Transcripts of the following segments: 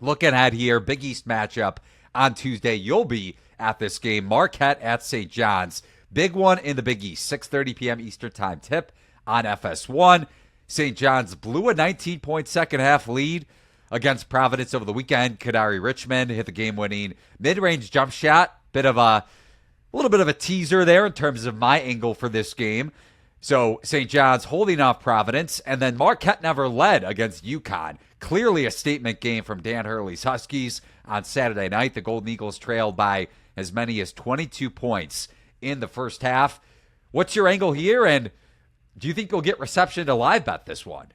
Looking at here, Big East matchup on Tuesday. You'll be at this game. Marquette at St. John's. Big one in the Big East. 6:30 p.m. Eastern Time tip on FS1. St. John's blew a 19-point second-half lead against Providence over the weekend. Kadari Richmond hit the game-winning mid-range jump shot. A little bit of a teaser there in terms of my angle for this game. So St. John's holding off Providence, and then Marquette never led against UConn. Clearly a statement game from Dan Hurley's Huskies on Saturday night. The Golden Eagles trailed by as many as 22 points in the first half. What's your angle here, and do you think you'll get reception to live bet this one?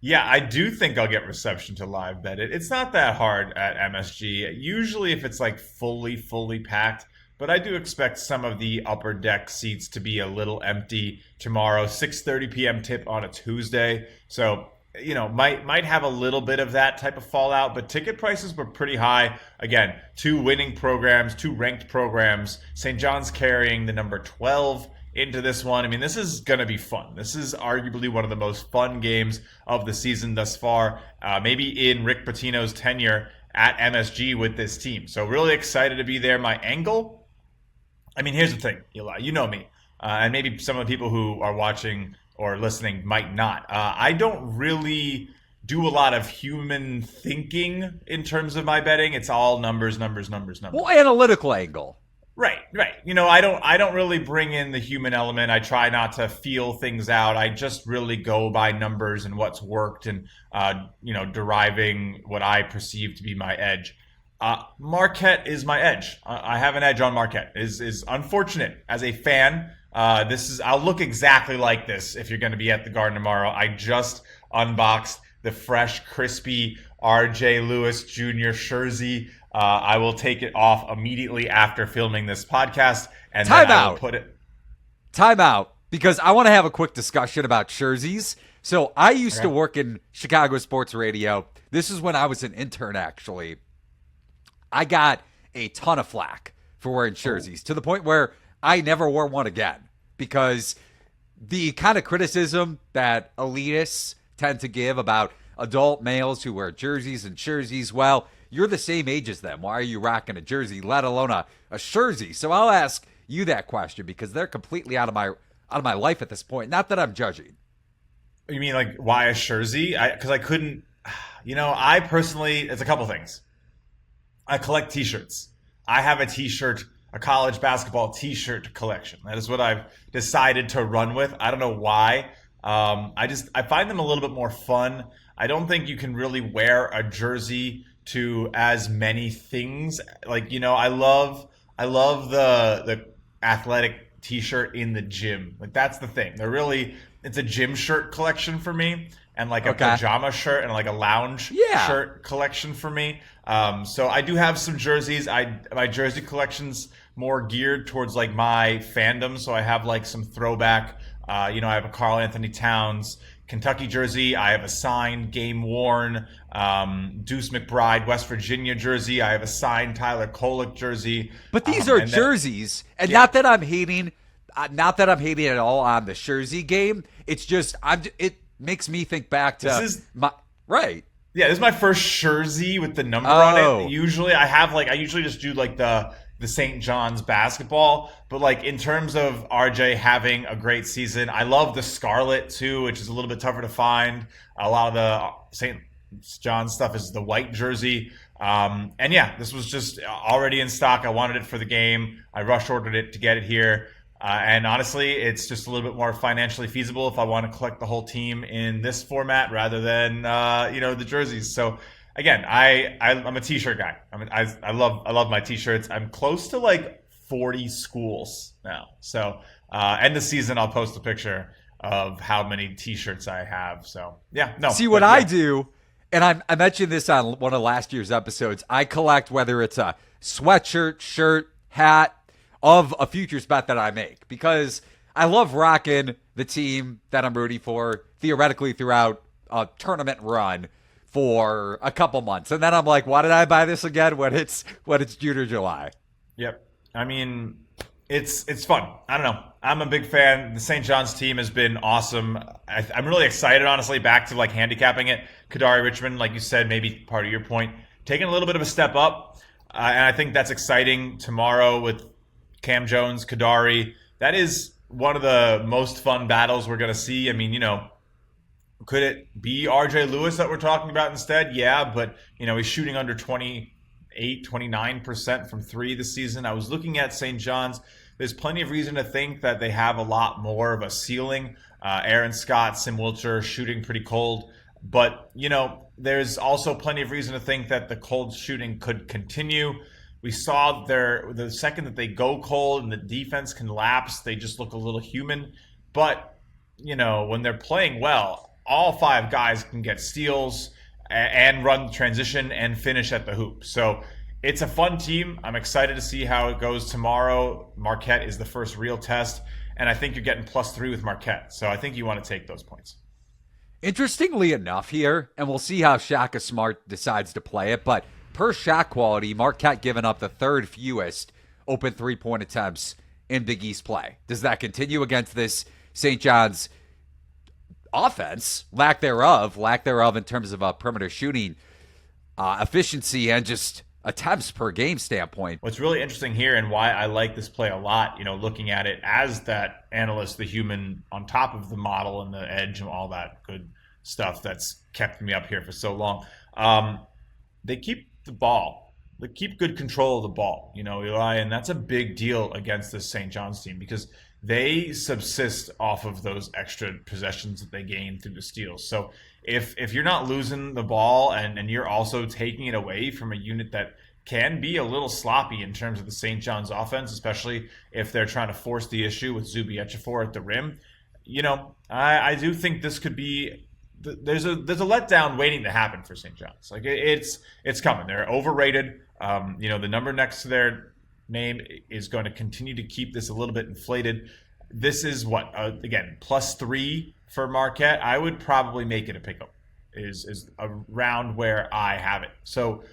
Yeah, I do think I'll get reception to live bet it. It's not that hard at MSG. Usually if it's like fully packed, but I do expect some of the upper deck seats to be a little empty tomorrow. 6:30 p.m. tip on a Tuesday. So, might have a little bit of that type of fallout, but ticket prices were pretty high. Again, two winning programs, two ranked programs. St. John's carrying the number 12 into this one. I mean, this is going to be fun. This is arguably one of the most fun games of the season thus far, maybe in Rick Pitino's tenure at MSG with this team. So really excited to be there. My angle, I mean, here's the thing, Eli, you know me, and maybe some of the people who are watching or listening might not. I don't really do a lot of human thinking in terms of my betting. It's all numbers. Well, analytical angle. Right. I don't really bring in the human element. I try not to feel things out. I just really go by numbers and what's worked and, deriving what I perceive to be my edge. Marquette is my edge. I have an edge on Marquette. Is unfortunate as a fan. I'll look exactly like this if you're going to be at the Garden tomorrow. I just unboxed the fresh, crispy R.J. Lewis Jr. jersey. I will take it off immediately after filming this podcast, and then I will put it. Time out, because I want to have a quick discussion about jerseys. So I used to work in Chicago sports radio. This is when I was an intern, actually. I got a ton of flack for wearing jerseys to the point where I never wore one again, because the kind of criticism that elitists tend to give about adult males who wear jerseys, well, you're the same age as them. Why are you rocking a jersey, let alone a jersey? So I'll ask you that question, because they're completely out of my life at this point. Not that I'm judging. You mean like why a jersey? Because I couldn't. I personally, it's a couple things. I collect T-shirts. I have a college basketball T-shirt collection. That is what I've decided to run with. I don't know why. I find them a little bit more fun. I don't think you can really wear a jersey to as many things. Like, I love the athletic T-shirt in the gym. Like, that's the thing. It's a gym shirt collection for me, and like a pajama shirt and like a lounge shirt collection for me. So I do have some jerseys. My jersey collection's more geared towards like my fandom. So I have like some throwback. I have a Karl Anthony Towns Kentucky jersey. I have a signed, game-worn Deuce McBride, West Virginia jersey. I have a signed Tyler Kolek jersey. But these are jerseys, and not that I'm hating at all on the jersey game. It's just it makes me think back to right. Yeah, this is my first jersey with the number on it. Usually, I usually just do like the St. John's basketball, but like in terms of RJ having a great season, I love the Scarlet too, which is a little bit tougher to find. A lot of the St. John's stuff is the white jersey. And yeah, this was just already in stock. I wanted it for the game. I rush ordered it to get it here. And honestly, it's just a little bit more financially feasible if I want to collect the whole team in this format rather than the jerseys. So again, I'm a T-shirt guy. I love my T-shirts. I'm close to like 40 schools now. So end of season, I'll post a picture of how many T-shirts I have. So yeah, no. See what I do, and I mentioned this on one of last year's episodes. I collect whether it's a sweatshirt, shirt, hat of a futures bet that I make, because I love rocking the team that I'm rooting for theoretically throughout a tournament run for a couple months. And then I'm like, why did I buy this again when it's June or July? Yep. I mean, it's fun. I don't know. I'm a big fan. The St. John's team has been awesome. I'm really excited, honestly, back to like handicapping it. Kadari Richmond, like you said, maybe part of your point, taking a little bit of a step up. And I think that's exciting tomorrow with Cam Jones, Kadari. That is one of the most fun battles we're going to see. I mean, could it be RJ Lewis that we're talking about instead? Yeah, but, he's shooting under 29% from three this season. I was looking at St. John's. There's plenty of reason to think that they have a lot more of a ceiling. Aaron Scott, Sim Wilcher shooting pretty cold. But, there's also plenty of reason to think that the cold shooting could continue. We saw the second that they go cold and the defense can lapse, they just look a little human. But, when they're playing well, all five guys can get steals and run transition and finish at the hoop. So it's a fun team. I'm excited to see how it goes tomorrow. Marquette is the first real test, and I think you're getting +3 with Marquette. So I think you want to take those points. Interestingly enough here, and we'll see how Shaka Smart decides to play it, but per shot quality, Marquette giving up the third fewest open three-point attempts in Big East play. Does that continue against this St. John's offense? Lack thereof in terms of perimeter shooting efficiency and just attempts per game standpoint. What's really interesting here and why I like this play a lot, looking at it as that analyst, the human on top of the model and the edge and all that good stuff that's kept me up here for so long. They keep the ball. They keep good control of the ball, Eli, and that's a big deal against this St. John's team because they subsist off of those extra possessions that they gain through the steals. So if you're not losing the ball and you're also taking it away from a unit that can be a little sloppy in terms of the St. John's offense, especially if they're trying to force the issue with Zuby Ejiofor at the rim, I do think this could be there's a letdown waiting to happen for St. John's. Like it's coming. They're overrated. The number next to their name is going to continue to keep this a little bit inflated. This is what again +3 for Marquette. I would probably make it a pickup. Is around where I have it. So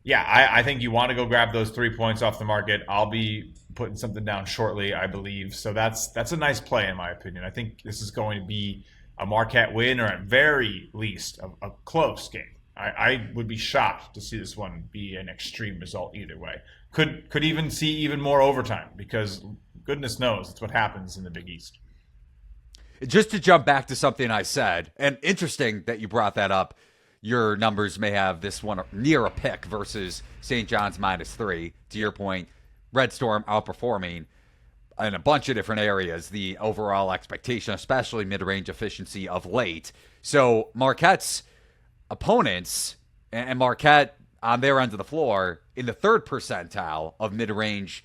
yeah, I think you want to go grab those 3 points off the market. I'll be putting something down shortly, I believe. So that's a nice play in my opinion. I think this is going to be a Marquette win, or at very least a close game. I would be shocked to see this one be an extreme result either way. Could even see even more overtime because goodness knows it's what happens in the Big East. Just to jump back to something I said, and interesting that you brought that up, your numbers may have this one near a pick versus St. John's -3. To your point, Red Storm outperforming in a bunch of different areas the overall expectation, especially mid-range efficiency of late. So Marquette's opponents and Marquette on their end of the floor in the 3rd percentile of mid-range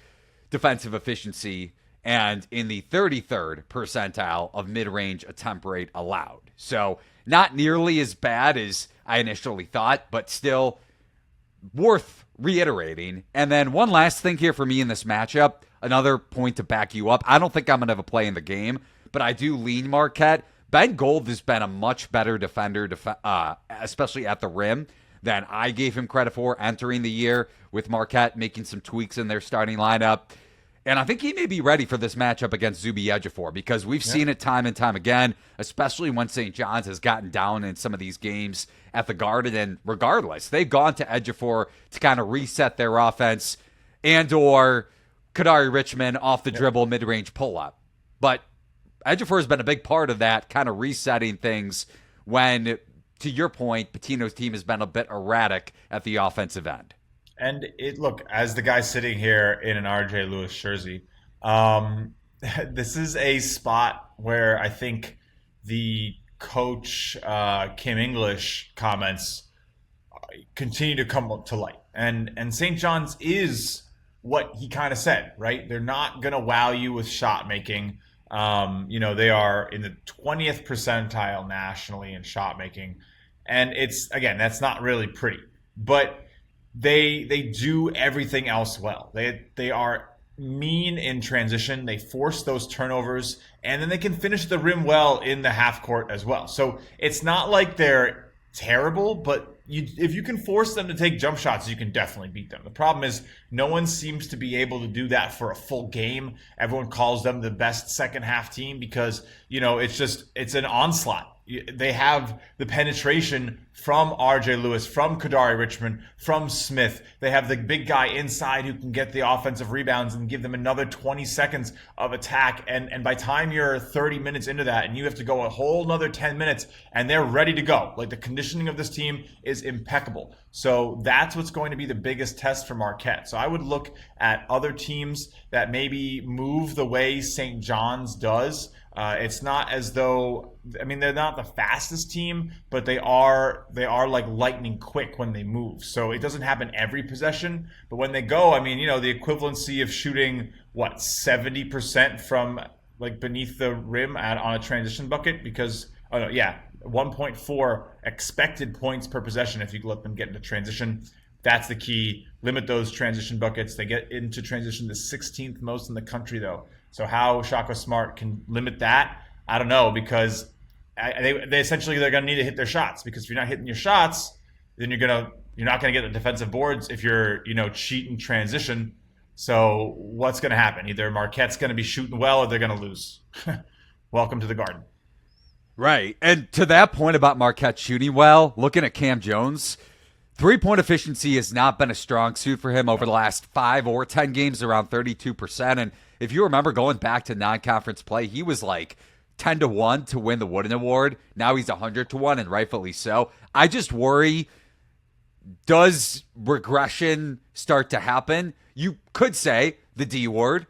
defensive efficiency and in the 33rd percentile of mid-range attempt rate allowed. So not nearly as bad as I initially thought, but still worth reiterating. And then one last thing here for me in this matchup, another point to back you up. I don't think I'm going to have a play in the game, but I do lean Marquette. Ben Gold has been a much better defender, especially at the rim, than I gave him credit for entering the year, with Marquette making some tweaks in their starting lineup. And I think he may be ready for this matchup against Zuby Ejiofor because we've seen it time and time again, especially when St. John's has gotten down in some of these games at the Garden. And regardless, they've gone to Ejiofor to kind of reset their offense and or Kadari Richmond off the dribble mid-range pull-up. But Ejiofor has been a big part of that, kind of resetting things when, to your point, Pitino's team has been a bit erratic at the offensive end. And look, as the guy sitting here in an RJ Lewis jersey, this is a spot where I think the coach Kim English comments continue to come to light. And St. John's is what he kind of said, right? They're not going to wow you with shot making. They are in the 20th percentile nationally in shot making. And it's, again, that's not really pretty. But they do everything else well. They are mean in transition. They force those turnovers, and then they can finish the rim well in the half court as well. So it's not like they're terrible, but if you can force them to take jump shots, you can definitely beat them. The problem is no one seems to be able to do that for a full game. Everyone calls them the best second half team because, it's an onslaught. They have the penetration from RJ Lewis, from Kadari Richmond, from Smith. They have the big guy inside who can get the offensive rebounds and give them another 20 seconds of attack. And by time you're 30 minutes into that and you have to go a whole another 10 minutes and they're ready to go. Like, the conditioning of this team is impeccable. So that's what's going to be the biggest test for Marquette. So I would look at other teams that maybe move the way St. John's does. It's not as though, they're not the fastest team, but they are like lightning quick when they move. So it doesn't happen every possession, but when they go, the equivalency of shooting 70% from like beneath the rim on a transition bucket, because 1.4 expected points per possession if you let them get into transition. That's the key. Limit those transition buckets. They get into transition the 16th most in the country, though. So how Shaka Smart can limit that, I don't know, because they essentially they're going to need to hit their shots, because if you're not hitting your shots, then you're not going to get the defensive boards if you're cheat in transition. So what's going to happen? Either Marquette's going to be shooting well or they're going to lose. Welcome to the Garden. Right. And to that point about Marquette shooting well, looking at Cam Jones, three-point efficiency has not been a strong suit for him over the last 5 or 10 games, around 32%. And if you remember going back to non-conference play, he was like 10-1 to win the Wooden Award. Now he's 100-1, and rightfully so. I just worry, does regression start to happen? You could say the D word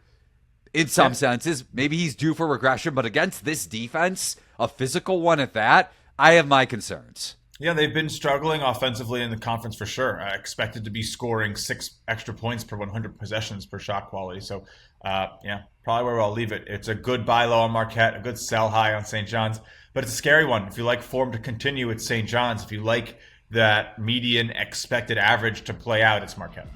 in some senses. Maybe he's due for regression, but against this defense, a physical one at that, I have my concerns. Yeah, they've been struggling offensively in the conference for sure. I expected to be scoring 6 extra points per 100 possessions per shot quality. So, probably where I'll leave it. It's a good buy low on Marquette, a good sell high on St. John's, but it's a scary one. If you like form to continue, it's St. John's. If you like that median expected average to play out, it's Marquette.